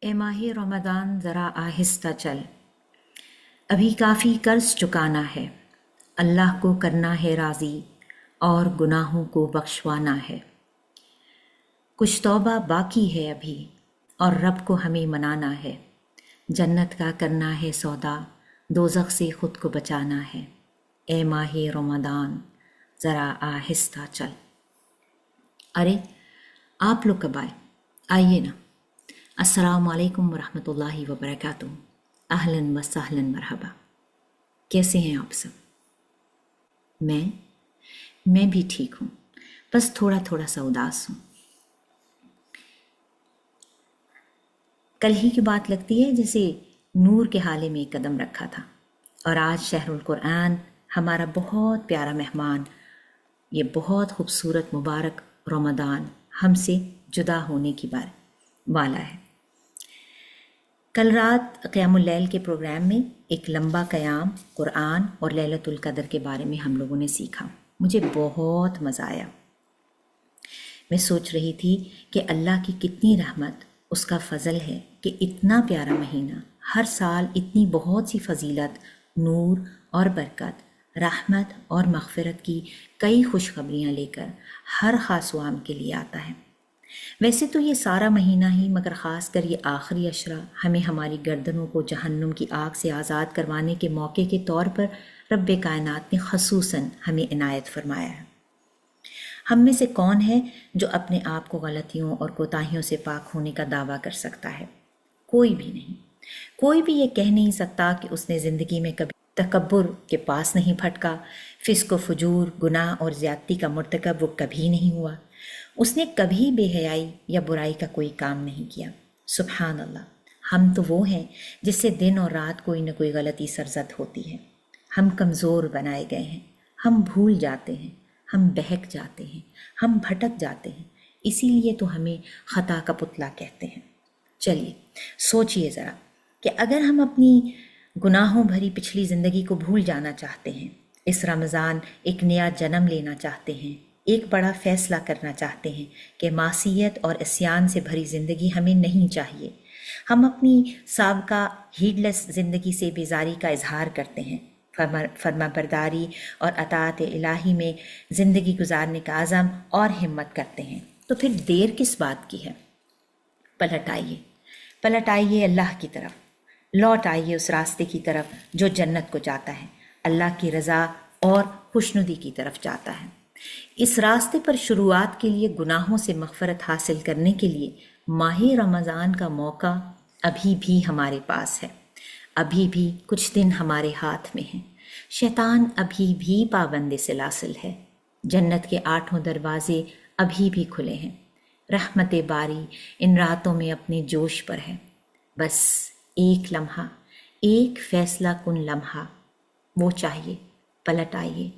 اے ماہ رمضان ذرا آہستہ چل، ابھی کافی قرض چکانا ہے، اللہ کو کرنا ہے راضی اور گناہوں کو بخشوانا ہے۔ کچھ توبہ باقی ہے ابھی اور رب کو ہمیں منانا ہے، جنت کا کرنا ہے سودا، دوزخ سے خود کو بچانا ہے۔ اے ماہ رمضان ذرا آہستہ چل۔ ارے آپ لوگ کب آئیے نا۔ السلام علیکم ورحمۃ اللہ وبرکاتہ۔ اہلاً و سہلاً مرحبا۔ کیسے ہیں آپ سب؟ میں بھی ٹھیک ہوں، بس تھوڑا سا اداس ہوں۔ کل ہی کی بات لگتی ہے جیسے نور کے حالے میں ایک قدم رکھا تھا، اور آج شہر القرآن ہمارا بہت پیارا مہمان، یہ بہت خوبصورت مبارک رمضان ہم سے جدا ہونے کی والا ہے۔ کل رات قیام اللیل کے پروگرام میں ایک لمبا قیام قرآن اور لیلۃ القدر کے بارے میں ہم لوگوں نے سیکھا، مجھے بہت مزہ آیا۔ میں سوچ رہی تھی کہ اللہ کی کتنی رحمت، اس کا فضل ہے کہ اتنا پیارا مہینہ ہر سال اتنی بہت سی فضیلت، نور اور برکت، رحمت اور مغفرت کی کئی خوشخبریاں لے کر ہر خاص و عام کے لیے آتا ہے۔ ویسے تو یہ سارا مہینہ ہی، مگر خاص کر یہ آخری عشرہ ہمیں ہماری گردنوں کو جہنم کی آگ سے آزاد کروانے کے موقع کے طور پر رب کائنات نے خصوصاً ہمیں عنایت فرمایا ہے۔ ہم میں سے کون ہے جو اپنے آپ کو غلطیوں اور کوتاہیوں سے پاک ہونے کا دعویٰ کر سکتا ہے؟ کوئی بھی نہیں۔ کوئی بھی یہ کہہ نہیں سکتا کہ اس نے زندگی میں کبھی تکبر کے پاس نہیں پھٹکا، فسق و فجور، گناہ اور زیادتی کا مرتکب وہ کبھی نہیں ہوا، اس نے کبھی بے حیائی یا برائی کا کوئی کام نہیں کیا۔ سبحان اللہ، ہم تو وہ ہیں جس سے دن اور رات کوئی نہ کوئی غلطی سرزد ہوتی ہے۔ ہم کمزور بنائے گئے ہیں، ہم بھول جاتے ہیں، ہم بہک جاتے ہیں، ہم بھٹک جاتے ہیں، اسی لیے تو ہمیں خطا کا پتلا کہتے ہیں۔ چلیے سوچئے ذرا کہ اگر ہم اپنی گناہوں بھری پچھلی زندگی کو بھول جانا چاہتے ہیں، اس رمضان ایک نیا جنم لینا چاہتے ہیں، ایک بڑا فیصلہ کرنا چاہتے ہیں کہ معصیت اور عصیان سے بھری زندگی ہمیں نہیں چاہیے، ہم اپنی سابقہ ہیڈلیس زندگی سے بیزاری کا اظہار کرتے ہیں، فرما برداری اور اطاعت الہی میں زندگی گزارنے کا عزم اور ہمت کرتے ہیں، تو پھر دیر کس بات کی ہے؟ پلٹ آئیے اللہ کی طرف، لوٹ آئیے اس راستے کی طرف جو جنت کو جاتا ہے، اللہ کی رضا اور خوشنودی کی طرف جاتا ہے۔ اس راستے پر شروعات کے لیے، گناہوں سے مغفرت حاصل کرنے کے لیے ماہ رمضان کا موقع ابھی بھی ہمارے پاس ہے، ابھی بھی کچھ دن ہمارے ہاتھ میں ہیں۔ شیطان ابھی بھی پابند سلاسل ہے، جنت کے 8 دروازے ابھی بھی کھلے ہیں، رحمت باری ان راتوں میں اپنے جوش پر ہے۔ بس ایک لمحہ، ایک فیصلہ کن لمحہ وہ چاہیے۔ پلٹ آئیے،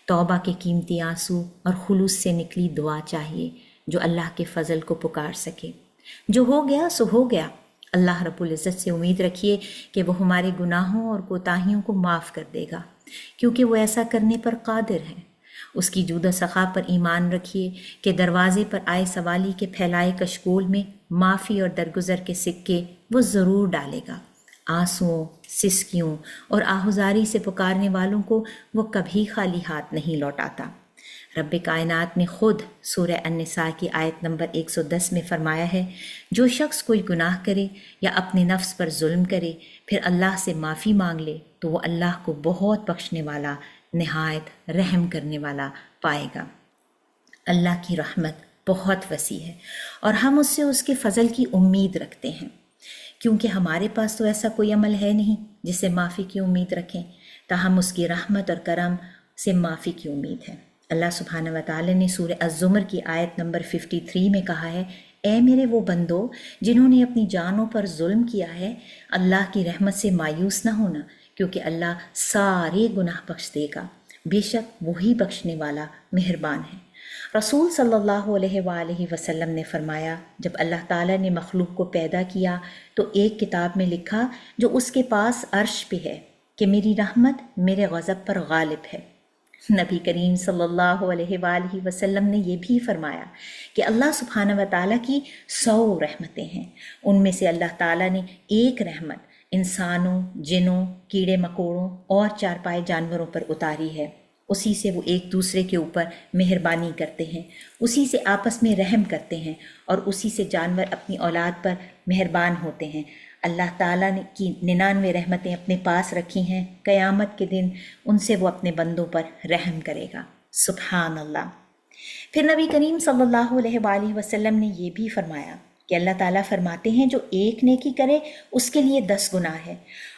توبہ کے قیمتی آنسو اور خلوص سے نکلی دعا چاہیے جو اللہ کے فضل کو پکار سکے۔ جو ہو گیا سو ہو گیا، اللہ رب العزت سے امید رکھیے کہ وہ ہمارے گناہوں اور کوتاہیوں کو معاف کر دے گا، کیونکہ وہ ایسا کرنے پر قادر ہے۔ اس کی جود و سخا پر ایمان رکھیے کہ دروازے پر آئے سوالی کے پھیلائے کشکول میں معافی اور درگزر کے سکے وہ ضرور ڈالے گا۔ آنسوؤں، سسکیوں اور آہوزاری سے پکارنے والوں کو وہ کبھی خالی ہاتھ نہیں لوٹاتا۔ رب کائنات نے خود سورہ النساء کی آیت نمبر 110 میں فرمایا ہے، جو شخص کوئی گناہ کرے یا اپنے نفس پر ظلم کرے پھر اللہ سے معافی مانگ لے تو وہ اللہ کو بہت بخشنے والا، نہایت رحم کرنے والا پائے گا۔ اللہ کی رحمت بہت وسیع ہے اور ہم اس سے اس کے فضل کی امید رکھتے ہیں، کیونکہ ہمارے پاس تو ایسا کوئی عمل ہے نہیں جس سے معافی کی امید رکھیں، تاہم اس کی رحمت اور کرم سے معافی کی امید ہے۔ اللہ سبحانہ وتعالی نے سورہ الزمر کی آیت نمبر 53 میں کہا ہے، اے میرے وہ بندو جنہوں نے اپنی جانوں پر ظلم کیا ہے، اللہ کی رحمت سے مایوس نہ ہونا، کیونکہ اللہ سارے گناہ بخش دے گا، بے شک وہی بخشنے والا مہربان ہے۔ رسول صلی اللہ علیہ وآلہ وسلم نے فرمایا، جب اللہ تعالیٰ نے مخلوق کو پیدا کیا تو ایک کتاب میں لکھا جو اس کے پاس عرش پہ ہے کہ میری رحمت میرے غضب پر غالب ہے۔ نبی کریم صلی اللہ علیہ وآلہ وسلم نے یہ بھی فرمایا کہ اللہ سبحانہ و تعالیٰ کی 100 رحمتیں ہیں، ان میں سے اللہ تعالیٰ نے ایک رحمت انسانوں، جنوں، کیڑے مکوڑوں اور چارپائے جانوروں پر اتاری ہے۔ اسی سے وہ ایک دوسرے کے اوپر مہربانی کرتے ہیں، اسی سے آپس میں رحم کرتے ہیں، اور اسی سے جانور اپنی اولاد پر مہربان ہوتے ہیں۔ اللہ تعالیٰ نے کی 99 رحمتیں اپنے پاس رکھی ہیں، قیامت کے دن ان سے وہ اپنے بندوں پر رحم کرے گا۔ سبحان اللہ۔ پھر نبی کریم صلی اللہ علیہ وآلہ وسلم نے یہ بھی فرمایا کہ اللہ تعالیٰ فرماتے ہیں جو ایک نیکی کرے اس کے لیے 10 گناہ ہے،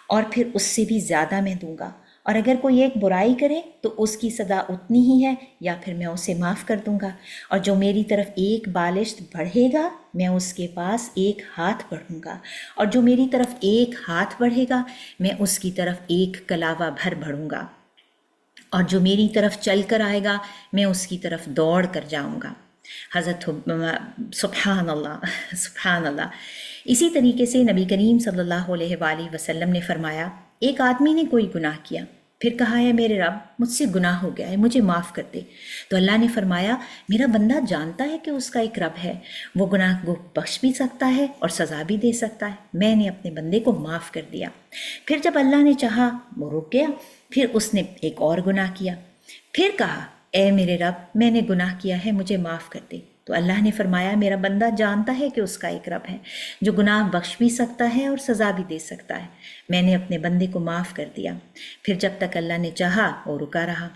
اور پھر اس سے بھی زیادہ میں دوں گا، اور اگر کوئی ایک برائی کرے تو اس کی سزا اتنی ہی ہے یا پھر میں اسے معاف کر دوں گا، اور جو میری طرف ایک بالشت بڑھے گا میں اس کے پاس ایک ہاتھ بڑھوں گا، اور جو میری طرف ایک ہاتھ بڑھے گا میں اس کی طرف ایک کلاوہ بھر بڑھوں گا، اور جو میری طرف چل کر آئے گا میں اس کی طرف دوڑ کر جاؤں گا۔ حضرت سبحان اللہ، سبحان اللہ۔ اسی طریقے سے نبی کریم صلی اللہ علیہ وآلہ وسلم نے فرمایا ایک آدمی نے کوئی گناہ کیا، پھر کہا ہے میرے رب مجھ سے گناہ ہو گیا ہے، مجھے معاف کر دے، تو اللہ نے فرمایا میرا بندہ جانتا ہے کہ اس کا ایک رب ہے، وہ گناہ کو بخش بھی سکتا ہے اور سزا بھی دے سکتا ہے، میں نے اپنے بندے کو معاف کر دیا۔ پھر جب اللہ نے چاہا وہ رک گیا، پھر اس نے ایک اور گناہ کیا، پھر کہا اے میرے رب میں نے گناہ کیا ہے، مجھے معاف کر دے، تو اللہ نے فرمایا میرا بندہ جانتا ہے کہ اس کا ایک رب ہے جو گناہ بخش بھی سکتا ہے اور سزا بھی دے سکتا ہے، میں نے اپنے بندے کو معاف کر دیا۔ پھر جب تک اللہ نے چاہا وہ رکا رہا،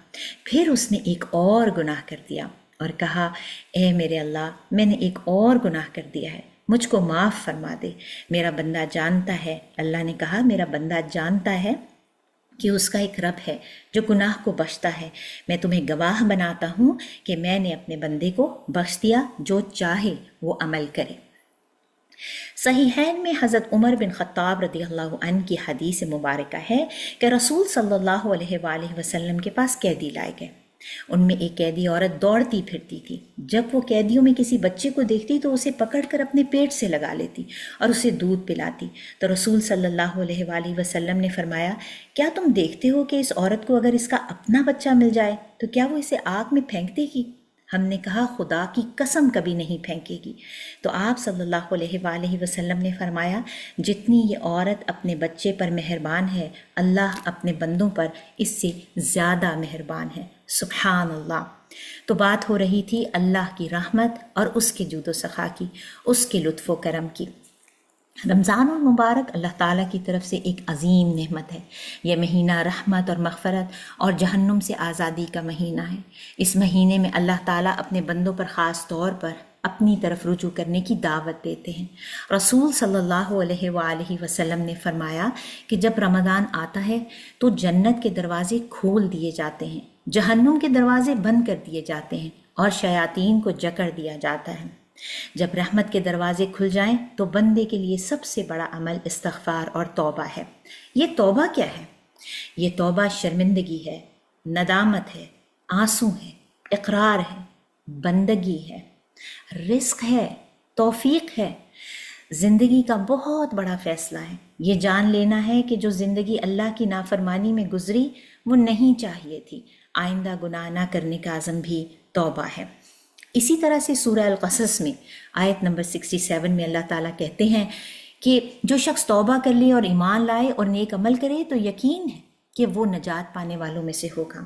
پھر اس نے ایک اور گناہ کر دیا اور کہا اے میرے اللہ میں نے ایک اور گناہ کر دیا ہے، مجھ کو معاف فرما دے، میرا بندہ جانتا ہے۔ اللہ نے کہا میرا بندہ جانتا ہے کہ اس کا ایک رب ہے جو گناہ کو بخشتا ہے، میں تمہیں گواہ بناتا ہوں کہ میں نے اپنے بندے کو بخش دیا، جو چاہے وہ عمل کرے۔ صحیحین میں حضرت عمر بن خطاب رضی اللہ عنہ کی حدیث مبارکہ ہے کہ رسول صلی اللہ علیہ وآلہ وسلم کے پاس قیدی لائے گئے، ان میں ایک قیدی عورت دوڑتی پھرتی تھی، جب وہ قیدیوں میں کسی بچے کو دیکھتی تو اسے پکڑ کر اپنے پیٹ سے لگا لیتی اور اسے دودھ پلاتی، تو رسول صلی اللہ علیہ وآلہ وسلم نے فرمایا کیا تم دیکھتے ہو کہ اس عورت کو اگر اس کا اپنا بچہ مل جائے تو کیا وہ اسے آگ میں پھینک دے گی؟ ہم نے کہا خدا کی قسم کبھی نہیں پھینکے گی۔ تو آپ صلی اللہ علیہ وآلہ وسلم نے فرمایا جتنی یہ عورت اپنے بچے پر مہربان ہے اللہ اپنے بندوں پر اس سے زیادہ مہربان ہے۔ سبحان اللہ۔ تو بات ہو رہی تھی اللہ کی رحمت اور اس کے جود و سخا کی، اس کے لطف و کرم کی۔ رمضان المبارک اللہ تعالیٰ کی طرف سے ایک عظیم نعمت ہے، یہ مہینہ رحمت اور مغفرت اور جہنم سے آزادی کا مہینہ ہے۔ اس مہینے میں اللہ تعالیٰ اپنے بندوں پر خاص طور پر اپنی طرف رجوع کرنے کی دعوت دیتے ہیں۔ رسول صلی اللہ علیہ وآلہ وسلم نے فرمایا کہ جب رمضان آتا ہے تو جنت کے دروازے کھول دیے جاتے ہیں، جہنم کے دروازے بند کر دیے جاتے ہیں اور شیاطین کو جکڑ دیا جاتا ہے۔ جب رحمت کے دروازے کھل جائیں تو بندے کے لیے سب سے بڑا عمل استغفار اور توبہ ہے۔ یہ توبہ کیا ہے؟ یہ توبہ شرمندگی ہے، ندامت ہے، آنسو ہے، اقرار ہے، بندگی ہے، رزق ہے، توفیق ہے، زندگی کا بہت بڑا فیصلہ ہے۔ یہ جان لینا ہے کہ جو زندگی اللہ کی نافرمانی میں گزری وہ نہیں چاہیے تھی، آئندہ گناہ نہ کرنے کا عزم بھی توبہ ہے۔ اسی طرح سے سورہ القصص میں آیت نمبر 67 میں اللہ تعالیٰ کہتے ہیں کہ جو شخص توبہ کر لے اور ایمان لائے اور نیک عمل کرے تو یقین ہے کہ وہ نجات پانے والوں میں سے ہوگا۔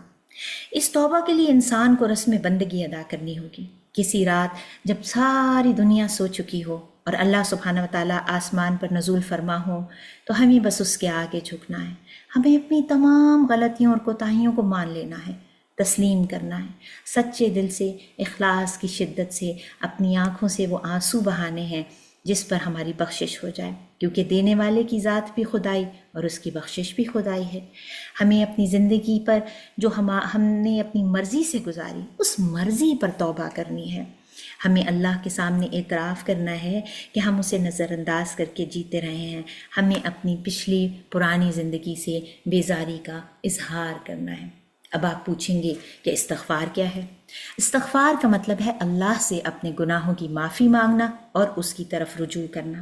اس توبہ کے لیے انسان کو رسم بندگی ادا کرنی ہوگی۔ کسی رات جب ساری دنیا سو چکی ہو اور اللہ سبحانہ و تعالیٰ آسمان پر نزول فرما ہو تو ہمیں بس اس کے آگے جھکنا ہے، ہمیں اپنی تمام غلطیوں اور کوتاہیوں کو مان لینا ہے، تسلیم کرنا ہے، سچے دل سے اخلاص کی شدت سے اپنی آنکھوں سے وہ آنسو بہانے ہیں جس پر ہماری بخشش ہو جائے، کیونکہ دینے والے کی ذات بھی خدائی اور اس کی بخشش بھی خدائی ہے۔ ہمیں اپنی زندگی پر جو ہم نے اپنی مرضی سے گزاری اس مرضی پر توبہ کرنی ہے۔ ہمیں اللہ کے سامنے اعتراف کرنا ہے کہ ہم اسے نظر انداز کر کے جیتے رہے ہیں، ہمیں اپنی پچھلی پرانی زندگی سے بیزاری کا اظہار کرنا ہے۔ اب آپ پوچھیں گے کہ استغفار کیا ہے؟ استغفار کا مطلب ہے اللہ سے اپنے گناہوں کی معافی مانگنا اور اس کی طرف رجوع کرنا۔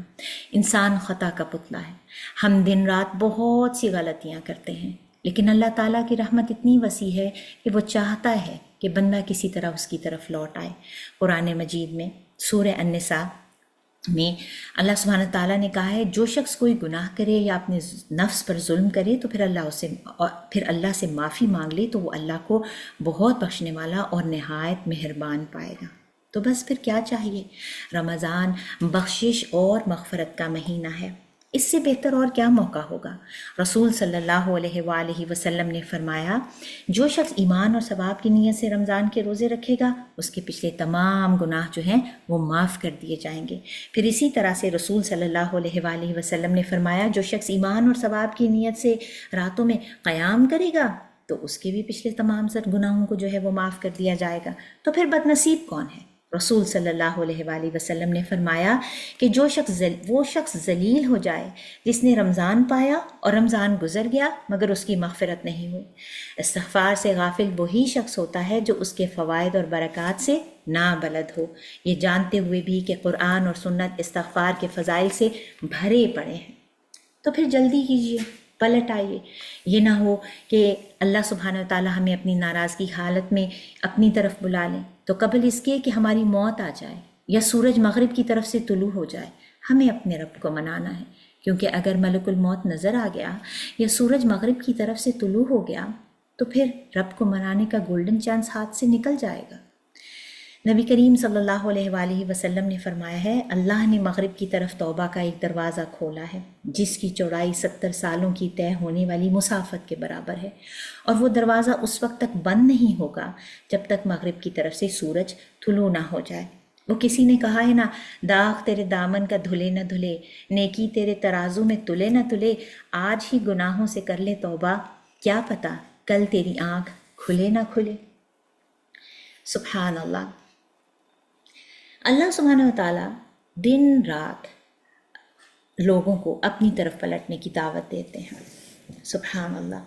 انسان خطا کا پتلا ہے، ہم دن رات بہت سی غلطیاں کرتے ہیں، لیکن اللہ تعالیٰ کی رحمت اتنی وسیع ہے کہ وہ چاہتا ہے کہ بندہ کسی طرح اس کی طرف لوٹ آئے۔ قرآن مجید میں سورہ النساء میں اللہ سبحانہ تعالیٰ نے کہا ہے جو شخص کوئی گناہ کرے یا اپنے نفس پر ظلم کرے تو پھر اللہ سے معافی مانگ لے تو وہ اللہ کو بہت بخشنے والا اور نہایت مہربان پائے گا۔ تو بس پھر کیا چاہیے؟ رمضان بخشش اور مغفرت کا مہینہ ہے، اس سے بہتر اور کیا موقع ہوگا؟ رسول صلی اللہ علیہ وآلہ وسلم نے فرمایا جو شخص ایمان اور ثواب کی نیت سے رمضان کے روزے رکھے گا اس کے پچھلے تمام گناہ جو ہیں وہ معاف کر دیے جائیں گے۔ پھر اسی طرح سے رسول صلی اللہ علیہ وآلہ وسلم نے فرمایا جو شخص ایمان اور ثواب کی نیت سے راتوں میں قیام کرے گا تو اس کے بھی پچھلے تمام گناہوں کو جو ہے وہ معاف کر دیا جائے گا۔ تو پھر بد نصیب کون ہے؟ رسول صلی اللہ علیہ وآلہ وسلم نے فرمایا کہ وہ شخص ذلیل ہو جائے جس نے رمضان پایا اور رمضان گزر گیا مگر اس کی مغفرت نہیں ہوئی۔ استغفار سے غافل وہی شخص ہوتا ہے جو اس کے فوائد اور برکات سے نابلد ہو، یہ جانتے ہوئے بھی کہ قرآن اور سنت استغفار کے فضائل سے بھرے پڑے ہیں۔ تو پھر جلدی کیجیے، پلٹ آئیے، یہ نہ ہو کہ اللہ سبحانہ وتعالی ہمیں اپنی ناراضگی حالت میں اپنی طرف بلا لیں تو قبل اس کے کہ ہماری موت آ جائے یا سورج مغرب کی طرف سے طلوع ہو جائے ہمیں اپنے رب کو منانا ہے، کیونکہ اگر ملک الموت نظر آ گیا یا سورج مغرب کی طرف سے طلوع ہو گیا تو پھر رب کو منانے کا گولڈن چانس ہاتھ سے نکل جائے گا۔ نبی کریم صلی اللہ علیہ وآلہ وسلم نے فرمایا ہے اللہ نے مغرب کی طرف توبہ کا ایک دروازہ کھولا ہے جس کی چوڑائی 70 سالوں کی طے ہونے والی مسافت کے برابر ہے، اور وہ دروازہ اس وقت تک بند نہیں ہوگا جب تک مغرب کی طرف سے سورج طلوع نہ ہو جائے۔ وہ کسی نے کہا ہے نا داغ تیرے دامن کا دھلے نہ دھلے، نیکی تیرے ترازو میں تلے نہ تلے، آج ہی گناہوں سے کر لے توبہ، کیا پتہ کل تیری آنکھ کھلے نہ کھلے۔ سبحان اللہ۔ اللہ سبحانہ وتعالی دن رات لوگوں کو اپنی طرف پلٹنے کی دعوت دیتے ہیں۔ سبحان اللہ۔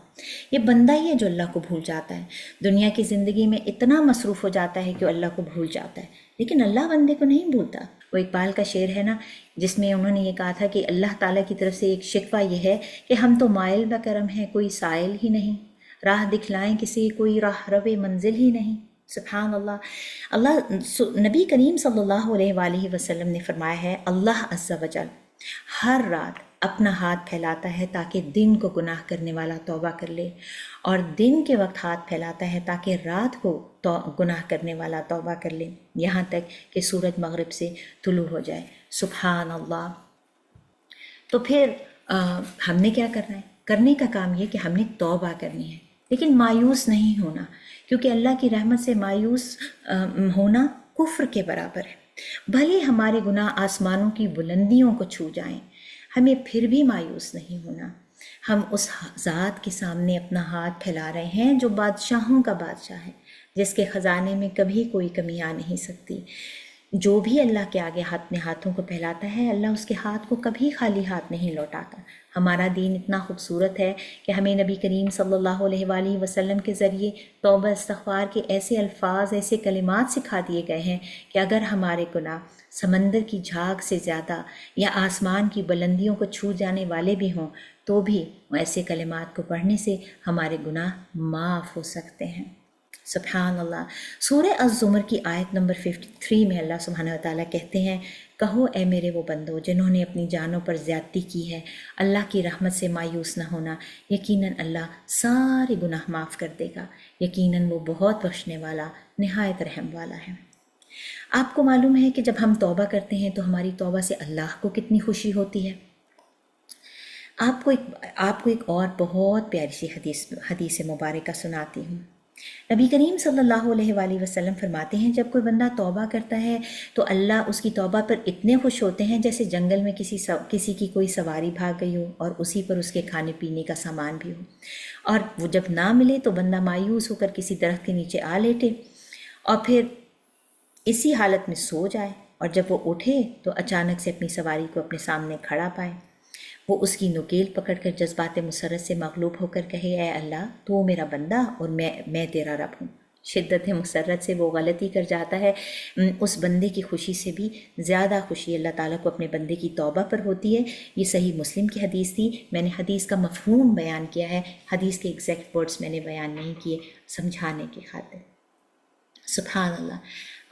یہ بندہ ہی ہے جو اللہ کو بھول جاتا ہے، دنیا کی زندگی میں اتنا مصروف ہو جاتا ہے کہ وہ اللہ کو بھول جاتا ہے، لیکن اللہ بندے کو نہیں بھولتا۔ وہ اقبال کا شعر ہے نا جس میں انہوں نے یہ کہا تھا کہ اللہ تعالیٰ کی طرف سے ایک شکوہ یہ ہے کہ ہم تو مائل بکرم ہیں کوئی سائل ہی نہیں، راہ دکھلائیں کسی کوئی راہ رو منزل ہی نہیں۔ سبحان اللہ۔ نبی کریم صلی اللہ علیہ وآلہ وسلم نے فرمایا ہے اللہ عز و جل ہر رات اپنا ہاتھ پھیلاتا ہے تاکہ دن کو گناہ کرنے والا توبہ کر لے، اور دن کے وقت ہاتھ پھیلاتا ہے تاکہ رات کو گناہ کرنے والا توبہ کر لے، یہاں تک کہ سورج مغرب سے طلوع ہو جائے۔ سبحان اللہ۔ تو پھر ہم نے کیا کرنا ہے؟ کرنے کا کام یہ کہ ہم نے توبہ کرنی ہے، لیکن مایوس نہیں ہونا، کیونکہ اللہ کی رحمت سے مایوس ہونا کفر کے برابر ہے۔ بھلے ہمارے گناہ آسمانوں کی بلندیوں کو چھو جائیں ہمیں پھر بھی مایوس نہیں ہونا۔ ہم اس ذات کے سامنے اپنا ہاتھ پھیلا رہے ہیں جو بادشاہوں کا بادشاہ ہے، جس کے خزانے میں کبھی کوئی کمی آ نہیں سکتی۔ جو بھی اللہ کے آگے اپنے ہاتھوں کو پھیلاتا ہے اللہ اس کے ہاتھ کو کبھی خالی ہاتھ نہیں لوٹاتا۔ ہمارا دین اتنا خوبصورت ہے کہ ہمیں نبی کریم صلی اللہ علیہ وآلہ وسلم کے ذریعے توبہ استغفار کے ایسے الفاظ ایسے کلمات سکھا دیے گئے ہیں کہ اگر ہمارے گناہ سمندر کی جھاگ سے زیادہ یا آسمان کی بلندیوں کو چھو جانے والے بھی ہوں تو بھی ایسے کلمات کو پڑھنے سے ہمارے گناہ معاف ہو سکتے ہیں۔ سبحان اللہ۔ سورہ الزمر کی آیت نمبر 53 میں اللہ سبحانہ وتعالیٰ کہتے ہیں کہو اے میرے وہ بندو جنہوں نے اپنی جانوں پر زیادتی کی ہے اللہ کی رحمت سے مایوس نہ ہونا، یقیناً اللہ سارے گناہ معاف کر دے گا، یقیناً وہ بہت بخشنے والا نہایت رحم والا ہے۔ آپ کو معلوم ہے کہ جب ہم توبہ کرتے ہیں تو ہماری توبہ سے اللہ کو کتنی خوشی ہوتی ہے۔ آپ کو ایک اور بہت پیاری سی حدیث مبارکہ سناتی ہوں۔ نبی کریم صلی اللہ علیہ وآلہ وسلم فرماتے ہیں جب کوئی بندہ توبہ کرتا ہے تو اللہ اس کی توبہ پر اتنے خوش ہوتے ہیں جیسے جنگل میں کسی کی کوئی سواری بھاگ گئی ہو اور اسی پر اس کے کھانے پینے کا سامان بھی ہو، اور وہ جب نہ ملے تو بندہ مایوس ہو کر کسی درخت کے نیچے آ لیٹے اور پھر اسی حالت میں سو جائے، اور جب وہ اٹھے تو اچانک سے اپنی سواری کو اپنے سامنے کھڑا پائے، وہ اس کی نکیل پکڑ کر جذبات مسرت سے مغلوب ہو کر کہے اے اللہ تو میرا بندہ اور میں تیرا رب ہوں، شدت مسرت سے وہ غلطی کر جاتا ہے، اس بندے کی خوشی سے بھی زیادہ خوشی اللہ تعالیٰ کو اپنے بندے کی توبہ پر ہوتی ہے۔ یہ صحیح مسلم کی حدیث تھی، میں نے حدیث کا مفہوم بیان کیا ہے، حدیث کے ایگزیکٹ ورڈز میں نے بیان نہیں کیے سمجھانے کی خاطر۔ سبحان اللہ۔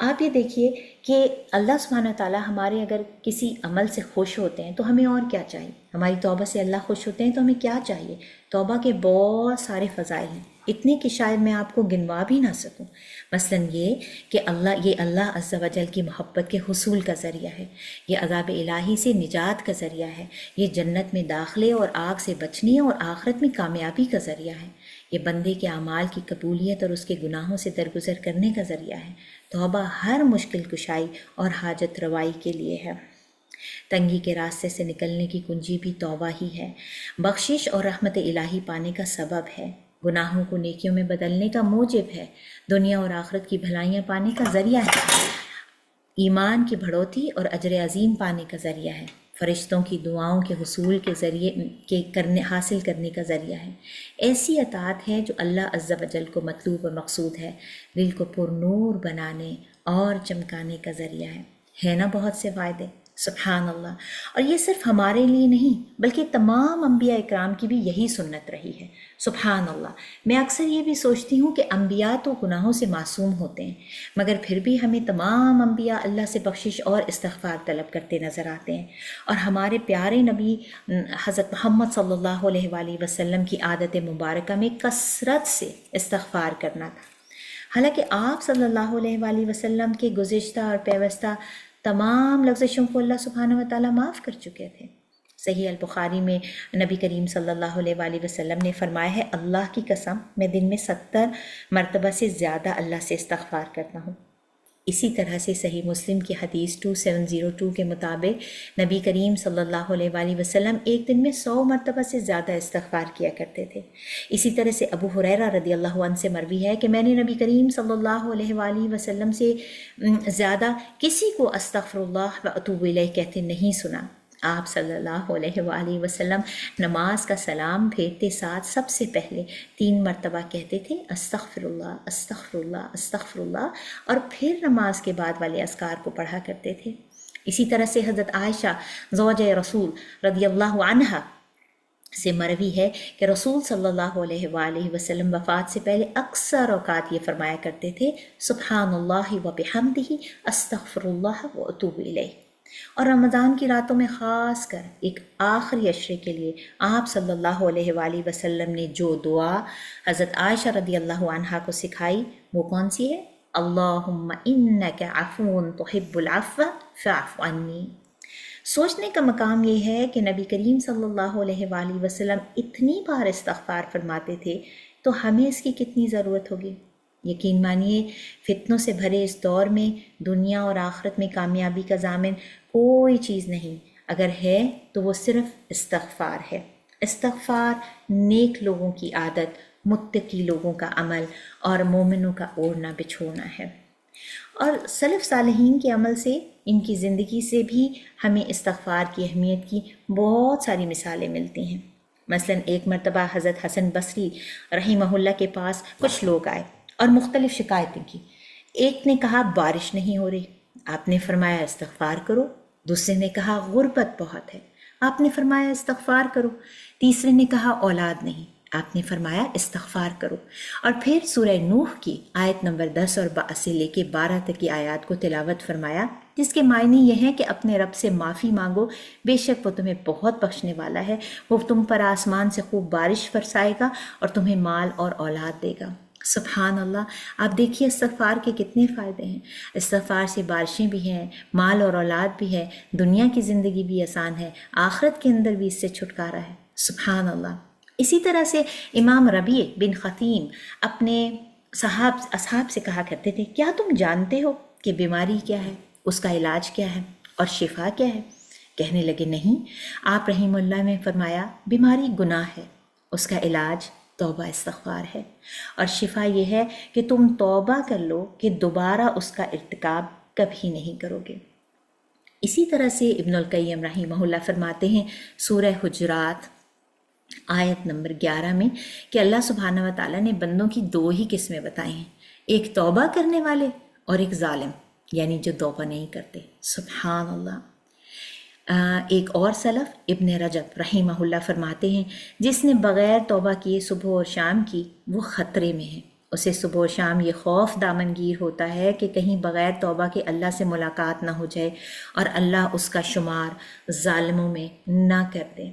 آپ یہ دیکھیے کہ اللہ سبحانہ تعالیٰ ہمارے اگر کسی عمل سے خوش ہوتے ہیں تو ہمیں اور کیا چاہیے؟ ہماری توبہ سے اللہ خوش ہوتے ہیں تو ہمیں کیا چاہیے؟ توبہ کے بہت سارے فضائل ہیں، اتنے کہ شاید میں آپ کو گنوا بھی نہ سکوں۔ مثلاً یہ کہ اللہ عز و جل کی محبت کے حصول کا ذریعہ ہے، یہ عذاب الہی سے نجات کا ذریعہ ہے، یہ جنت میں داخلے اور آگ سے بچنے اور آخرت میں کامیابی کا ذریعہ ہے، یہ بندے کے اعمال کی قبولیت اور اس کے گناہوں سے درگزر کرنے کا ذریعہ ہے۔ توبہ ہر مشکل کشائی اور حاجت روائی کے لیے ہے۔ تنگی کے راستے سے نکلنے کی کنجی بھی توبہ ہی ہے، بخشش اور رحمت الہی پانے کا سبب ہے، گناہوں کو نیکیوں میں بدلنے کا موجب ہے، دنیا اور آخرت کی بھلائیاں پانے کا ذریعہ ہے، ایمان کی بڑھوتری اور اجر عظیم پانے کا ذریعہ ہے، فرشتوں کی دعاؤں کے حصول کے ذریعے حاصل کرنے کا ذریعہ ہے۔ ایسی اطاعت ہے جو اللہ عز و جل کو مطلوب و مقصود ہے، دل کو پر نور بنانے اور چمکانے کا ذریعہ ہے نا بہت سے فائدے؟ سبحان اللہ۔ اور یہ صرف ہمارے لیے نہیں بلکہ تمام انبیاء اکرام کی بھی یہی سنت رہی ہے۔ سبحان اللہ۔ میں اکثر یہ بھی سوچتی ہوں کہ انبیاء تو گناہوں سے معصوم ہوتے ہیں، مگر پھر بھی ہمیں تمام انبیاء اللہ سے بخشش اور استغفار طلب کرتے نظر آتے ہیں، اور ہمارے پیارے نبی حضرت محمد صلی اللہ علیہ وآلہ وسلم کی عادت مبارکہ میں کثرت سے استغفار کرنا تھا، حالانکہ آپ صلی اللہ علیہ وآلہ وسلم کے گزشتہ اور پیوستہ تمام لغزشوں کو اللہ سبحانہ و تعالیٰ معاف کر چکے تھے۔ صحیح البخاری میں نبی کریم صلی اللہ علیہ وآلہ وسلم نے فرمایا ہے، اللہ کی قسم میں دن میں 70 مرتبہ سے زیادہ اللہ سے استغفار کرتا ہوں۔ اسی طرح سے صحیح مسلم کی حدیث 2702 کے مطابق نبی کریم صلی اللہ علیہ وآلہ وسلم ایک دن میں 100 مرتبہ سے زیادہ استغفار کیا کرتے تھے۔ اسی طرح سے ابو ہریرہ رضی اللہ عنہ سے مروی ہے کہ میں نے نبی کریم صلی اللہ علیہ وآلہ وسلم سے زیادہ کسی کو استغفر اللہ و اتوب الیہ کہتے نہیں سنا۔ آپ صلی اللہ علیہ وآلہ وسلم نماز کا سلام پھیرتے ساتھ سب سے پہلے 3 مرتبہ کہتے تھے استغفر اللہ استغفر اللہ استغفر اللہ، اور پھر نماز کے بعد والے اذکار کو پڑھا کرتے تھے۔ اسی طرح سے حضرت عائشہ زوجہ رسول رضی اللہ عنہا سے مروی ہے کہ رسول صلی اللہ علیہ وآلہ وسلم وفات سے پہلے اکثر اوقات یہ فرمایا کرتے تھے سبحان اللہ و بحمدہ استغفر اللہ و اتوب الیہ۔ اور رمضان کی راتوں میں خاص کر ایک آخری عشرے کے لیے آپ صلی اللہ علیہ وآلہ وسلم نے جو دعا حضرت عائشہ رضی اللہ عنہا کو سکھائی وہ کون سی ہے؟ اللہم انک عفو تحب العفو فاعف عنی۔ سوچنے کا مقام یہ ہے کہ نبی کریم صلی اللہ علیہ وآلہ وسلم اتنی بار استغفار فرماتے تھے تو ہمیں اس کی کتنی ضرورت ہوگی؟ یقین مانیے فتنوں سے بھرے اس دور میں دنیا اور آخرت میں کامیابی کا ضامن کوئی چیز نہیں، اگر ہے تو وہ صرف استغفار ہے۔ استغفار نیک لوگوں کی عادت، متقی لوگوں کا عمل اور مومنوں کا اوڑھنا بچھونا ہے، اور سلف صالحین کے عمل سے، ان کی زندگی سے بھی ہمیں استغفار کی اہمیت کی بہت ساری مثالیں ملتی ہیں۔ مثلا ایک مرتبہ حضرت حسن بصری رحمہ اللہ کے پاس کچھ لوگ آئے اور مختلف شکایتیں کی۔ ایک نے کہا بارش نہیں ہو رہی، آپ نے فرمایا استغفار کرو۔ دوسرے نے کہا غربت بہت ہے، آپ نے فرمایا استغفار کرو۔ تیسرے نے کہا اولاد نہیں، آپ نے فرمایا استغفار کرو۔ اور پھر سورہ نوح کی آیت نمبر 10 اور 12 سے لے کے 12 تک کی آیات کو تلاوت فرمایا، جس کے معنی یہ ہیں کہ اپنے رب سے معافی مانگو، بے شک وہ تمہیں بہت بخشنے والا ہے، وہ تم پر آسمان سے خوب بارش برسائے گا اور تمہیں مال اور اولاد دے گا۔ سبحان اللہ۔ آپ دیکھیے استغفار کے کتنے فائدے ہیں۔ استغفار سے بارشیں بھی ہیں، مال اور اولاد بھی ہے، دنیا کی زندگی بھی آسان ہے، آخرت کے اندر بھی اس سے چھٹکارا ہے۔ سبحان اللہ۔ اسی طرح سے امام ربیع بن خثیم اپنے اصحاب سے کہا کرتے تھے، کیا تم جانتے ہو کہ بیماری کیا ہے، اس کا علاج کیا ہے اور شفا کیا ہے؟ کہنے لگے نہیں۔ آپ رحمہ اللہ نے فرمایا بیماری گناہ ہے، اس کا علاج توبہ استغفار ہے، اور شفا یہ ہے کہ تم توبہ کر لو کہ دوبارہ اس کا ارتکاب کبھی نہیں کرو گے۔ اسی طرح سے ابن القیم رحمہ اللہ فرماتے ہیں سورہ حجرات آیت نمبر 11 میں کہ اللہ سبحانہ و تعالیٰ نے بندوں کی 2 ہی قسمیں بتائی ہیں، ایک توبہ کرنے والے اور ایک ظالم، یعنی جو توبہ نہیں کرتے۔ سبحان اللہ۔ ایک اور سلف ابن رجب رحمہ اللہ فرماتے ہیں جس نے بغیر توبہ کیے صبح اور شام کی وہ خطرے میں ہے۔ اسے صبح و شام یہ خوف دامنگیر ہوتا ہے کہ کہیں بغیر توبہ کے اللہ سے ملاقات نہ ہو جائے اور اللہ اس کا شمار ظالموں میں نہ کر دے۔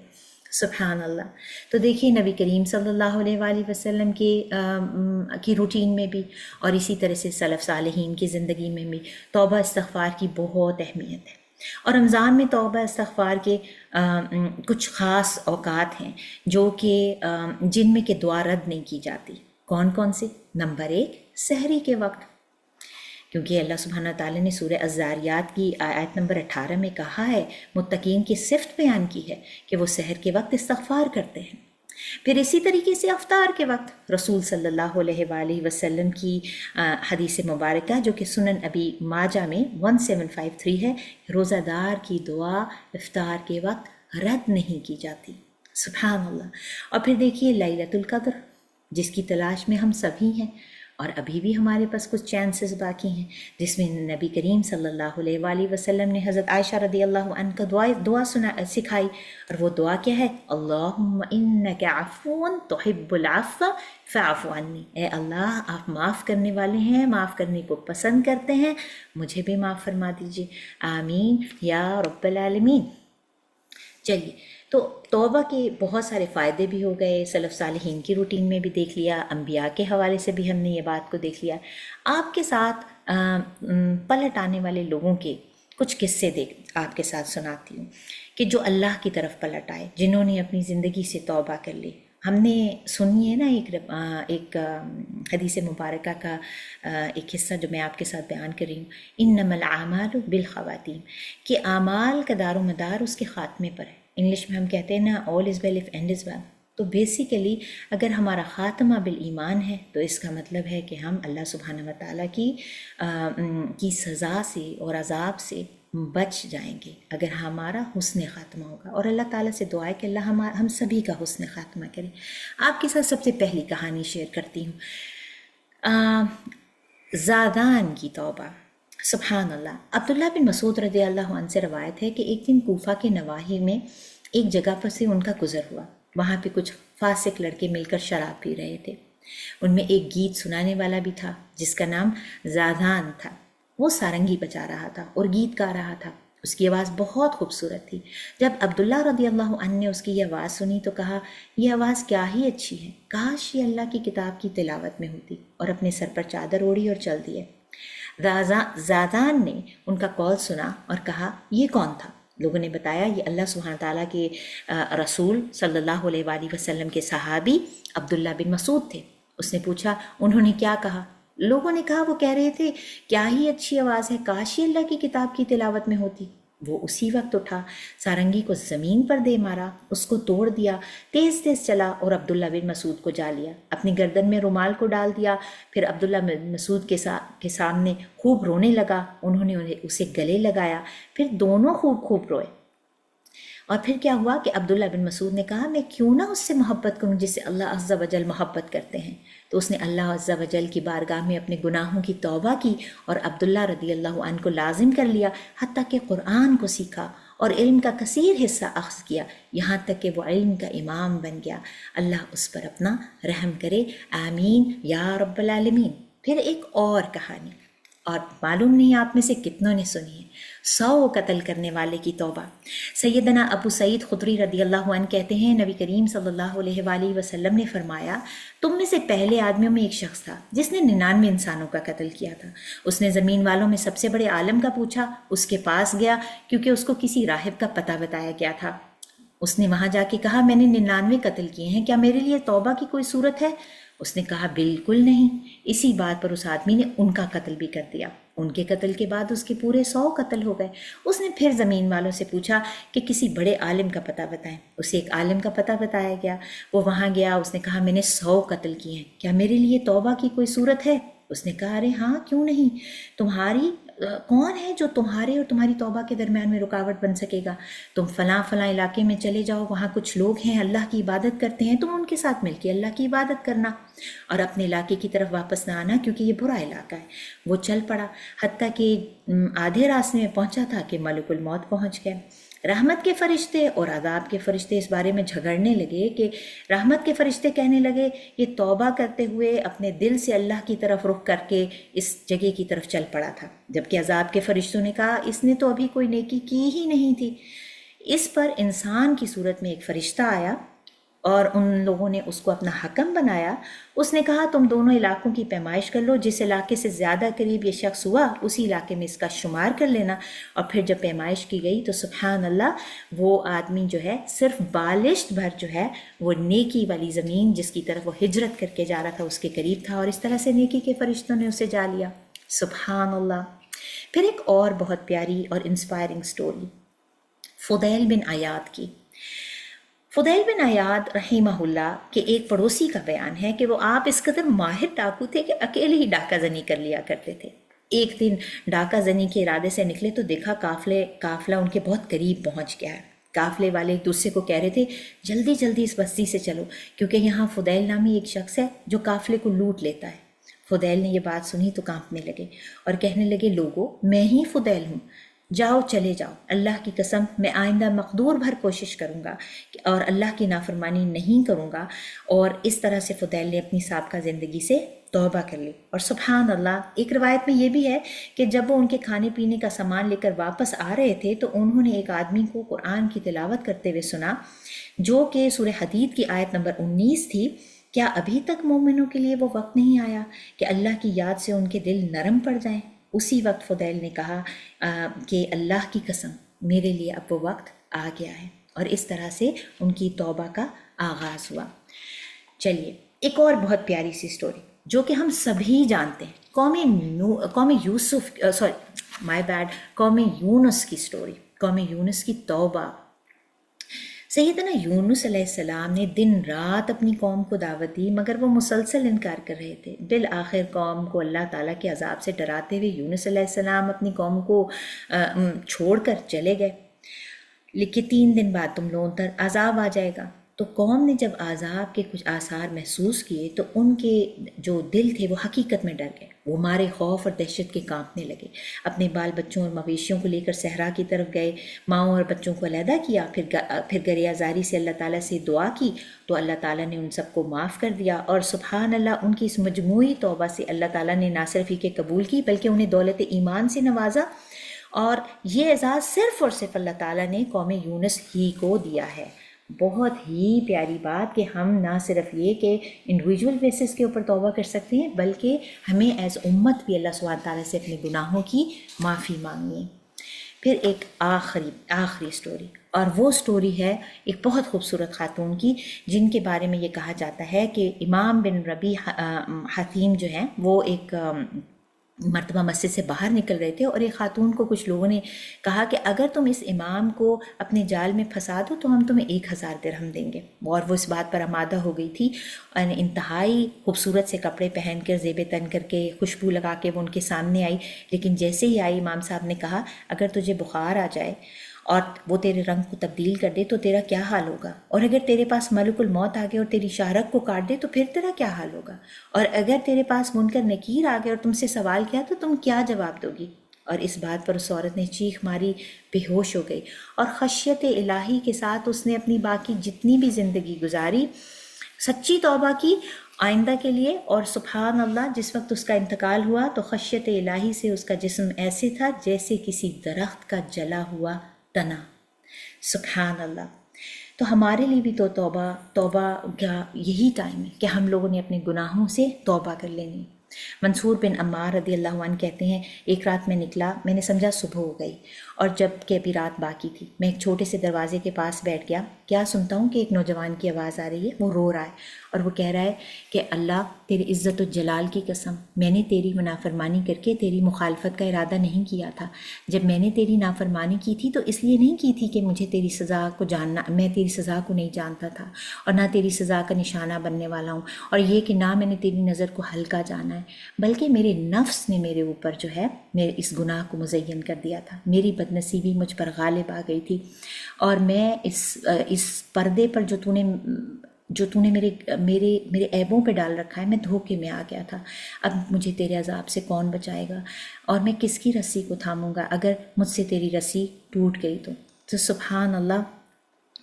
سبحان اللہ۔ تو دیکھیے نبی کریم صلی اللہ علیہ وآلہ وسلم کی روٹین میں بھی اور اسی طرح سے سلف صالحین کی زندگی میں بھی توبہ استغفار کی بہت اہمیت ہے، اور رمضان میں توبہ استغفار کے کچھ خاص اوقات ہیں جو کہ جن میں کہ دعا رد نہیں کی جاتی۔ کون کون سے؟ نمبر 1، سحری کے وقت، کیونکہ اللہ سبحانہ تعالیٰ نے سورہ الذاریات کی آیت نمبر 18 میں کہا ہے، متقین کی صفت بیان کی ہے کہ وہ سحر کے وقت استغفار کرتے ہیں۔ پھر اسی طریقے سے افطار کے وقت رسول صلی اللہ علیہ وآلہ وسلم کی حدیث مبارکہ جو کہ سنن ابی ماجہ میں 1753 ہے، روزہ دار کی دعا افطار کے وقت رد نہیں کی جاتی۔ سبحان اللہ۔ اور پھر دیکھیے لیلۃ القدر جس کی تلاش میں ہم سبھی ہیں، اور ابھی بھی ہمارے پاس کچھ چانسز باقی ہیں، جس میں نبی کریم صلی اللہ علیہ وآلہ وسلم نے حضرت عائشہ رضی اللہ عنہ کا دعا سکھائی، اور وہ دعا کیا ہے؟ اللہم انک عفو تحب العفو فاعف عنی۔ اے اللہ آپ معاف کرنے والے ہیں، معاف کرنے کو پسند کرتے ہیں، مجھے بھی معاف فرما دیجیے، آمین یا رب العالمین۔ چلیے، تو توبہ کے بہت سارے فائدے بھی ہو گئے، سلف صالحین کی روٹین میں بھی دیکھ لیا، انبیاء کے حوالے سے بھی ہم نے یہ بات کو دیکھ لیا۔ آپ کے ساتھ پلٹ آنے والے لوگوں کے کچھ قصے آپ کے ساتھ سناتی ہوں کہ جو اللہ کی طرف پلٹ آئے، جنہوں نے اپنی زندگی سے توبہ کر لی۔ ہم نے سنی ہے نا ایک حدیث مبارکہ کا ایک حصہ جو میں آپ کے ساتھ بیان کر رہی ہوں، انما الاعمال بالخواتیم، کہ اعمال کا دار و مدار اس کے خاتمے پر ہے۔ انگلش میں ہم کہتے ہیں نا all is well if end is well۔ تو بیسیکلی اگر ہمارا خاتمہ بالایمان ہے تو اس کا مطلب ہے کہ ہم اللہ سبحانہ و تعالیٰ کی سزا سے اور عذاب سے بچ جائیں گے اگر ہمارا حسن خاتمہ ہوگا، اور اللہ تعالیٰ سے دعا ہے کہ اللہ ہم سبھی کا حسن خاتمہ کرے۔ آپ کے ساتھ سب سے پہلی کہانی شیئر کرتی ہوں، زادان کی توبہ۔ سبحان اللہ۔ عبداللہ بن مسعود رضی اللہ عنہ سے روایت ہے کہ ایک دن کوفہ کے نواحی میں ایک جگہ پر سے ان کا گزر ہوا، وہاں پہ کچھ فاسق لڑکے مل کر شراب پی رہے تھے۔ ان میں ایک گیت سنانے والا بھی تھا جس کا نام زادان تھا، وہ سارنگی بجا رہا تھا اور گیت گا رہا تھا، اس کی آواز بہت خوبصورت تھی۔ جب عبداللہ رضی اللہ عنہ نے اس کی یہ آواز سنی تو کہا، یہ آواز کیا ہی اچھی ہے، کاش یہ اللہ کی کتاب کی تلاوت میں ہوتی، اور اپنے سر پر چادر اوڑھی اور چل دیے۔ زادان نے ان کا قول سنا اور کہا، یہ کون تھا؟ لوگوں نے بتایا یہ اللہ سبحانہ تعالیٰ کے رسول صلی اللہ علیہ وآلہ وسلم کے صحابی عبداللہ بن مسعود تھے۔ اس نے پوچھا انہوں نے کیا کہا؟ لوگوں نے کہا وہ کہہ رہے تھے کیا ہی اچھی آواز ہے، کاش یہ اللہ کی کتاب کی تلاوت میں ہوتی۔ وہ اسی وقت اٹھا، سارنگی کو زمین پر دے مارا، اس کو توڑ دیا، تیز تیز چلا اور عبداللہ بن مسعود کو جا لیا، اپنی گردن میں رومال کو ڈال دیا، پھر عبداللہ بن مسعود کے سامنے خوب رونے لگا، انہوں نے اسے گلے لگایا، پھر دونوں خوب روئے۔ اور پھر کیا ہوا کہ عبداللہ بن مسعود نے کہا میں کیوں نہ اس سے محبت کروں جس سے اللہ عز و جل محبت کرتے ہیں۔ تو اس نے اللہ عز و جل کی بارگاہ میں اپنے گناہوں کی توبہ کی اور عبداللہ رضی اللہ عنہ کو لازم کر لیا، حتیٰ کہ قرآن کو سیکھا اور علم کا کثیر حصہ اخذ کیا، یہاں تک کہ وہ علم کا امام بن گیا۔ اللہ اس پر اپنا رحم کرے، آمین یا رب العالمین۔ پھر ایک اور کہانی، اور معلوم نہیں آپ میں سے کتنوں نے سنی ہے، 100 قتل کرنے والے کی توبہ۔ سیدنا ابو سعید خدری رضی اللہ عنہ کہتے ہیں نبی کریم صلی اللہ علیہ وآلہ وسلم نے فرمایا، تم میں سے پہلے آدمیوں میں ایک شخص تھا جس نے 99 انسانوں کا قتل کیا تھا۔ اس نے زمین والوں میں سب سے بڑے عالم کا پوچھا، اس کے پاس گیا کیونکہ اس کو کسی راہب کا پتہ بتایا گیا تھا۔ اس نے وہاں جا کے کہا میں نے 99 قتل کیے ہیں، کیا میرے لیے توبہ کی کوئی صورت ہے؟ اس نے کہا بالکل نہیں۔ اسی بات پر اس آدمی نے ان کا قتل بھی کر دیا۔ ان کے قتل کے بعد اس کے پورے 100 قتل ہو گئے۔ اس نے پھر زمین والوں سے پوچھا کہ کسی بڑے عالم کا پتہ بتائیں۔ اسے ایک عالم کا پتہ بتایا گیا، وہ وہاں گیا، اس نے کہا میں نے 100 قتل کیے ہیں، کیا میرے لیے توبہ کی کوئی صورت ہے؟ اس نے کہا ارے ہاں کیوں نہیں، تمہاری کون ہے جو تمہارے اور تمہاری توبہ کے درمیان میں رکاوٹ بن سکے گا؟ تم فلاں فلاں علاقے میں چلے جاؤ، وہاں کچھ لوگ ہیں اللہ کی عبادت کرتے ہیں، تم ان کے ساتھ مل کے اللہ کی عبادت کرنا اور اپنے علاقے کی طرف واپس نہ آنا، کیونکہ یہ برا علاقہ ہے۔ وہ چل پڑا، حتیٰ کہ آدھے راستے میں پہنچا تھا کہ ملک الموت پہنچ گئے۔ رحمت کے فرشتے اور عذاب کے فرشتے اس بارے میں جھگڑنے لگے کہ رحمت کے فرشتے کہنے لگے یہ توبہ کرتے ہوئے اپنے دل سے اللہ کی طرف رخ کر کے اس جگہ کی طرف چل پڑا تھا، جبکہ عذاب کے فرشتوں نے کہا اس نے تو ابھی کوئی نیکی کی ہی نہیں تھی۔ اس پر انسان کی صورت میں ایک فرشتہ آیا اور ان لوگوں نے اس کو اپنا حکم بنایا۔ اس نے کہا تم دونوں علاقوں کی پیمائش کر لو، جس علاقے سے زیادہ قریب یہ شخص ہوا اسی علاقے میں اس کا شمار کر لینا۔ اور پھر جب پیمائش کی گئی تو سبحان اللہ وہ آدمی جو ہے صرف بالشت بھر جو ہے وہ نیکی والی زمین جس کی طرف وہ ہجرت کر کے جا رہا تھا اس کے قریب تھا، اور اس طرح سے نیکی کے فرشتوں نے اسے جا لیا۔ سبحان اللہ۔ پھر ایک اور بہت پیاری اور انسپائرنگ سٹوری فضیل بن عیاض کی۔ فضیل بن عیاض رحمہ اللہ کے ایک پڑوسی کا بیان ہے کہ وہ آپ اس قدر ماہر ڈاکو تھے کہ اکیلے ہی ڈاکہ زنی کر لیا کرتے تھے۔ ایک دن ڈاکہ زنی کے ارادے سے نکلے تو دیکھا قافلہ ان کے بہت قریب پہنچ گیا ہے۔ قافلے والے ایک دوسرے کو کہہ رہے تھے جلدی جلدی اس بستی سے چلو، کیونکہ یہاں فضیل نامی ایک شخص ہے جو قافلے کو لوٹ لیتا ہے۔ فضیل نے یہ بات سنی تو کانپنے لگے اور کہنے لگے لوگو میں ہی فضیل ہوں، جاؤ چلے جاؤ، اللہ کی قسم میں آئندہ مقدور بھر کوشش کروں گا اور اللہ کی نافرمانی نہیں کروں گا۔ اور اس طرح سے فضیل نے اپنی سابقہ زندگی سے توبہ کر لی۔ اور سبحان اللہ ایک روایت میں یہ بھی ہے کہ جب وہ ان کے کھانے پینے کا سامان لے کر واپس آ رہے تھے تو انہوں نے ایک آدمی کو قرآن کی تلاوت کرتے ہوئے سنا جو کہ سورہ حدید کی آیت نمبر 19 تھی، کیا ابھی تک مومنوں کے لیے وہ وقت نہیں آیا کہ اللہ کی یاد سے ان کے دل نرم پڑ جائیں؟ اسی وقت فضیل نے کہا کہ اللہ کی قسم میرے لیے اب وہ وقت آ گیا ہے، اور اس طرح سے ان کی توبہ کا آغاز ہوا۔ چلیے ایک اور بہت پیاری سی سٹوری جو کہ ہم سبھی جانتے ہیں، قوم یونس کی سٹوری، قوم یونس کی توبہ۔ سیدنا یونس علیہ السلام نے دن رات اپنی قوم کو دعوت دی مگر وہ مسلسل انکار کر رہے تھے۔ بالآخر قوم کو اللہ تعالیٰ کے عذاب سے ڈراتے ہوئے یونس علیہ السلام اپنی قوم کو چھوڑ کر چلے گئے، لیکن 3 دن بعد تم لوگوں پر عذاب آ جائے گا۔ تو قوم نے جب عذاب کے کچھ آثار محسوس کیے تو ان کے جو دل تھے وہ حقیقت میں ڈر گئے، وہ مارے خوف اور دہشت کے کانپنے لگے، اپنے بال بچوں اور مویشیوں کو لے کر صحرا کی طرف گئے، ماؤں اور بچوں کو علیحدہ کیا، پھر گریہ زاری سے اللہ تعالیٰ سے دعا کی تو اللہ تعالیٰ نے ان سب کو معاف کر دیا۔ اور سبحان اللہ ان کی اس مجموعی توبہ سے اللہ تعالیٰ نے نہ صرف ہی کہ قبول کی بلکہ انہیں دولت ایمان سے نوازا، اور یہ اعزاز صرف اور صرف اللہ تعالیٰ نے قوم یونس ہی کو دیا ہے۔ بہت ہی پیاری بات کہ ہم نہ صرف یہ کہ انڈیویجول بیسس کے اوپر توبہ کر سکتے ہیں بلکہ ہمیں ایز امت بھی اللہ سبحانہ تعالیٰ سے اپنے گناہوں کی معافی مانگنی ہے۔ پھر ایک آخری سٹوری، اور وہ سٹوری ہے ایک بہت خوبصورت خاتون کی جن کے بارے میں یہ کہا جاتا ہے کہ امام بن ربی حتیم جو ہیں وہ ایک مرتبہ مسجد سے باہر نکل رہے تھے اور ایک خاتون کو کچھ لوگوں نے کہا کہ اگر تم اس امام کو اپنے جال میں پھنسا دو تو ہم تمہیں 1000 درہم دیں گے، اور وہ اس بات پر آمادہ ہو گئی تھی، انتہائی خوبصورت سے کپڑے پہن کر زیب تن کر کے خوشبو لگا کے وہ ان کے سامنے آئی، لیکن جیسے ہی آئی امام صاحب نے کہا اگر تجھے بخار آ جائے اور وہ تیرے رنگ کو تبدیل کر دے تو تیرا کیا حال ہوگا، اور اگر تیرے پاس ملک الموت آ گئے اور تیری شہرت کو کاٹ دے تو پھر تیرا کیا حال ہوگا، اور اگر تیرے پاس منکر نکیر آ گئے اور تم سے سوال کیا تو تم کیا جواب دو گی؟ اور اس بات پر اس عورت نے چیخ ماری، بے ہوش ہو گئی، اور خشیت الہی کے ساتھ اس نے اپنی باقی جتنی بھی زندگی گزاری سچی توبہ کی آئندہ کے لیے، اور سبحان اللہ جس وقت اس کا انتقال ہوا تو خشیت الہی سے اس کا جسم ایسے تھا جیسے کسی درخت کا جلا ہوا تنا۔ سبحان اللہ۔ تو ہمارے لیے بھی تو توبہ کا یہی ٹائم ہے کہ ہم لوگوں نے اپنے گناہوں سے توبہ کر لینی۔ منصور بن عمار رضی اللہ عنہ کہتے ہیں ایک رات میں نکلا، میں نے سمجھا صبح ہو گئی اور جب کہ ابھی رات باقی تھی، میں ایک چھوٹے سے دروازے کے پاس بیٹھ گیا، کیا سنتا ہوں کہ ایک نوجوان کی آواز آ رہی ہے، وہ رو رہا ہے اور وہ کہہ رہا ہے کہ اللہ تیری عزت و جلال کی قسم میں نے تیری نافرمانی کر کے تیری مخالفت کا ارادہ نہیں کیا تھا، جب میں نے تیری نافرمانی کی تھی تو اس لیے نہیں کی تھی کہ مجھے تیری سزا کو جاننا، میں تیری سزا کو نہیں جانتا تھا اور نہ تیری سزا کا نشانہ بننے والا ہوں، اور یہ کہ نہ میں نے تیری نظر کو ہلکا جانا ہے، بلکہ میرے نفس نے میرے اوپر جو ہے میرے اس گناہ کو مزین کر دیا تھا، میری بدنصیبی مجھ پر غالب آ گئی تھی، اور میں اس پردے پر جو تو نے میرے عیبوں پہ ڈال رکھا ہے، میں دھوکے میں آ گیا تھا۔ اب مجھے تیرے عذاب سے کون بچائے گا، اور میں کس کی رسی کو تھاموں گا اگر مجھ سے تیری رسی ٹوٹ گئی تو سبحان اللہ،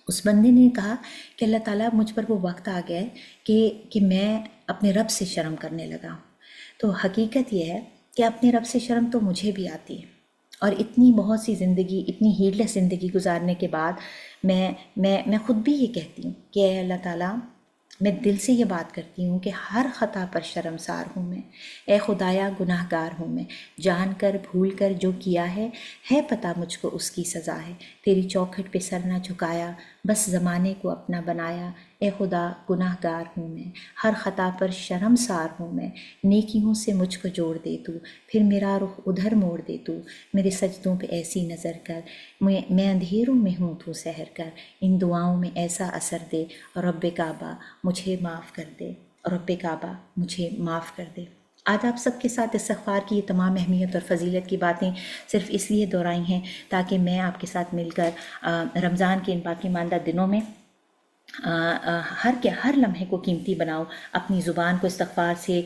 اس بندے نے کہا کہ اللہ تعالیٰ مجھ پر وہ وقت آ گیا ہے کہ میں اپنے رب سے شرم کرنے لگا ہوں۔ تو حقیقت یہ ہے کہ اپنے رب سے شرم تو مجھے بھی آتی ہے، اور اتنی بہت سی زندگی، اتنی ہیڈلیس زندگی گزارنے کے بعد میں خود بھی یہ کہتی ہوں کہ اے اللہ تعالیٰ، میں دل سے یہ بات کرتی ہوں کہ ہر خطا پر شرمسار ہوں میں، اے خدایا گناہ گار ہوں میں، جان کر بھول کر جو کیا ہے پتہ مجھ کو اس کی سزا ہے، تیری چوکھٹ پہ سر نہ جھکایا، بس زمانے کو اپنا بنایا، اے خدا گناہ گار ہوں میں، ہر خطا پر شرمسار ہوں میں، نیکیوں سے مجھ کو جوڑ دے تو، پھر میرا رخ ادھر موڑ دے تو، میرے سجدوں پہ ایسی نظر کر، میں اندھیروں میں ہوں تو سحر کر، ان دعاؤں میں ایسا اثر دے، رب کعبہ مجھے معاف کر دے، رب کعبہ مجھے معاف کر دے۔ آج آپ سب کے ساتھ استغفار کی یہ تمام اہمیت اور فضیلت کی باتیں صرف اس لیے دہرائی ہیں تاکہ میں آپ کے ساتھ مل کر رمضان کے ان باقی ماندہ دنوں میں ہر لمحے کو قیمتی بناؤں، اپنی زبان کو استغفار سے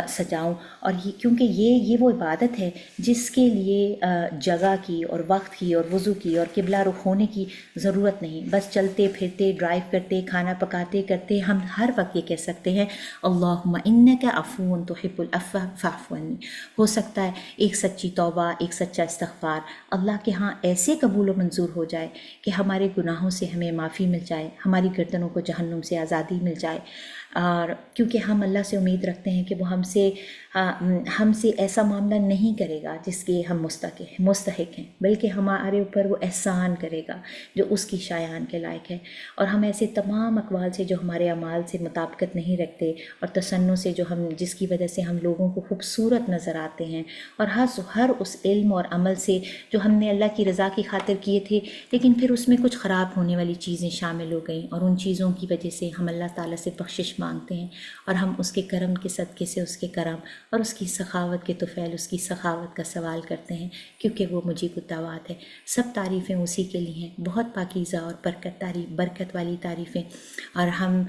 سجاؤں، اور کیونکہ یہ وہ عبادت ہے جس کے لیے جگہ کی اور وقت کی اور وضو کی اور قبلہ رخ ہونے کی ضرورت نہیں، بس چلتے پھرتے، ڈرائیو کرتے، کھانا پکاتے کرتے ہم ہر وقت یہ کہہ سکتے ہیں اللہم انک عفو تحب العفو فاعف عنی۔ ہو سکتا ہے ایک سچی توبہ، ایک سچا استغفار اللہ کے ہاں ایسے قبول و منظور ہو جائے کہ ہمارے گناہوں سے ہمیں معافی مل جائے، ہماری گردنوں کو جہنم سے آزادی مل جائے، اور کیونکہ ہم اللہ سے امید رکھتے ہیں کہ وہ ہم سے ایسا معاملہ نہیں کرے گا جس کے ہم مستحق ہیں، بلکہ ہمارے اوپر وہ احسان کرے گا جو اس کی شایان کے لائق ہے، اور ہم ایسے تمام اقوال سے جو ہمارے اعمال سے مطابقت نہیں رکھتے، اور تصنع سے جس کی وجہ سے ہم لوگوں کو خوبصورت نظر آتے ہیں، اور ہر اس علم اور عمل سے جو ہم نے اللہ کی رضا کی خاطر کیے تھے لیکن پھر اس میں کچھ خراب ہونے والی چیزیں شامل ہو گئیں، اور ان چیزوں کی وجہ سے ہم اللہ تعالیٰ سے بخشش مانگتے ہیں، اور ہم اس کے کرم کے صدقے سے اس کے کرم اور اس کی سخاوت کے طفیل اس کی سخاوت کا سوال کرتے ہیں، کیونکہ وہ مجیب الدعوات ہے۔ سب تعریفیں اسی کے لیے ہیں، بہت پاکیزہ اور برکت والی تعریفیں، اور ہم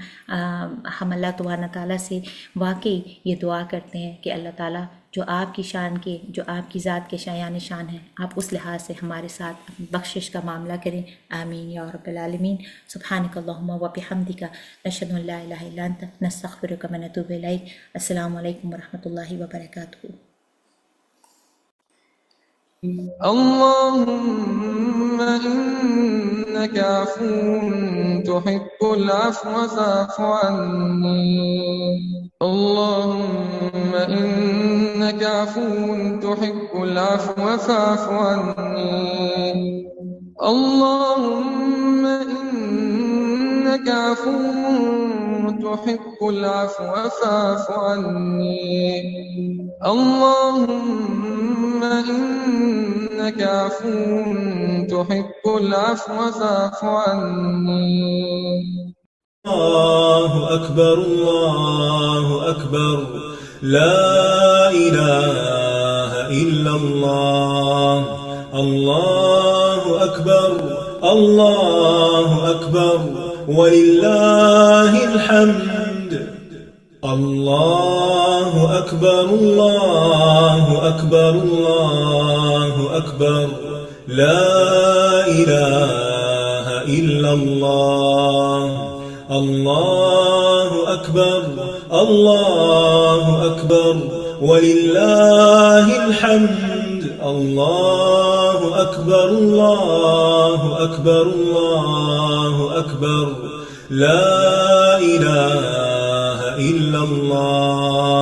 اللہ تبارک تعالیٰ سے واقعی یہ دعا کرتے ہیں کہ اللہ تعالیٰ جو آپ کی شان کے، جو آپ کی ذات کے شایان شان ہیں، آپ اس لحاظ سے ہمارے ساتھ بخشش کا معاملہ کریں، آمین یا رب العالمین۔ سبحانک اللہم و بحمدک، نشہد ان لا الہ الا انت، نستغفرک و نتوب الیک۔ السلام علیکم ورحمۃ اللہ وبرکاتہ۔ اللهم إنك عفو تحب العفو فاعف عني، اللهم إنك عفو تحب العفو فاعف عني، اللهم إنك عفو تحب العفو فاعف عني، اللهم إنك عفو تحب العفو فاعف عني۔ الله أكبر الله أكبر، لا إله إلا الله، الله أكبر الله أكبر ولله الحمد، الله أكبر الله أكبر الله أكبر، لا إله إلا الله، الله أكبر الله أكبر ولله الحمد، الله أكبر الله أكبر الله أكبر، لا إله إلا الله۔